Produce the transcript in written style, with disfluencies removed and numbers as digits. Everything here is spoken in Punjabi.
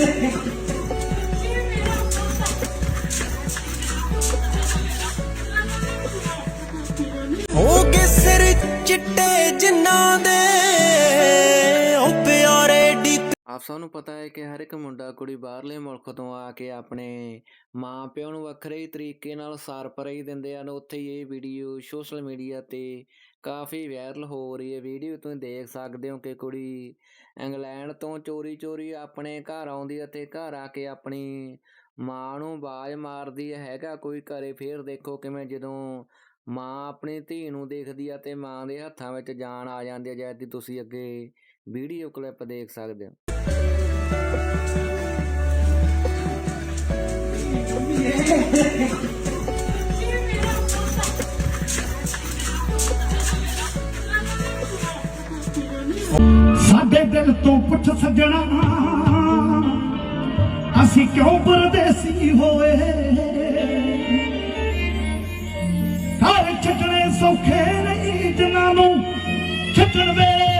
ਹੋ ਕੇ ਸਿਰ ਚਿੱਟੇ ਜਿਨ੍ਹਾਂ ਦੇ ਉਹ ਪਿਆਰੇ ਡੀ। ਆਪ ਸਭ ਨੂੰ ਪਤਾ ਹੈ ਕਿ ਹਰ ਇੱਕ ਮੁੰਡਾ ਕੁੜੀ ਬਾਹਰਲੇ ਮੁਲਕ ਤੋਂ ਆ ਕੇ ਆਪਣੇ ਮਾਂ ਪਿਓ ਨੂੰ ਵੱਖਰੇ ਹੀ ਤਰੀਕੇ ਨਾਲ ਸਰਪ੍ਰਾਈਜ਼ ਦਿੰਦੇ ਹਨ। ਉੱਥੇ ਹੀ ਇਹ ਵੀਡੀਓ ਸੋਸ਼ਲ ਮੀਡੀਆ 'ਤੇ ਕਾਫੀ ਵਾਇਰਲ ਹੋ ਰਹੀ ਹੈ। ਵੀਡੀਓ ਤੁਸੀਂ ਦੇਖ ਸਕਦੇ ਹੋ ਕਿ ਕੁੜੀ ਇੰਗਲੈਂਡ ਤੋਂ ਚੋਰੀ ਆਪਣੇ ਘਰ ਆਉਂਦੀ ਹੈ ਅਤੇ ਘਰ ਆ ਕੇ ਆਪਣੀ ਮਾਂ ਨੂੰ ਆਵਾਜ਼ ਮਾਰਦੀ ਹੈਗਾ ਕੋਈ ਘਰੇ। ਫਿਰ ਦੇਖੋ ਕਿਵੇਂ ਜਦੋਂ ਮਾਂ ਆਪਣੀ ਧੀ ਨੂੰ ਦੇਖਦੀ ਆ ਅਤੇ ਮਾਂ ਦੇ ਹੱਥਾਂ ਵਿੱਚ ਜਾਨ ਆ ਜਾਂਦੀ ਹੈ, ਜਦ ਕਿ ਤੁਸੀਂ ਅੱਗੇ ਵੀਡੀਓ ਕਲਿੱਪ ਦੇਖ ਸਕਦੇ ਹੋ। ਸਾਡੇ ਦਿਲ ਤੋਂ ਪੁੱਛ ਸੱਜਣਾ ਅਸੀਂ ਕਿਉਂ ਪਰਦੇਸੀ ਹੋਏ। ਘਰ ਛੱਡਣੇ ਸੌਖੇ ਨਹੀਂ ਜਿਨ੍ਹਾਂ ਨੂੰ ਛੱਡਣ ਵੇਲੇ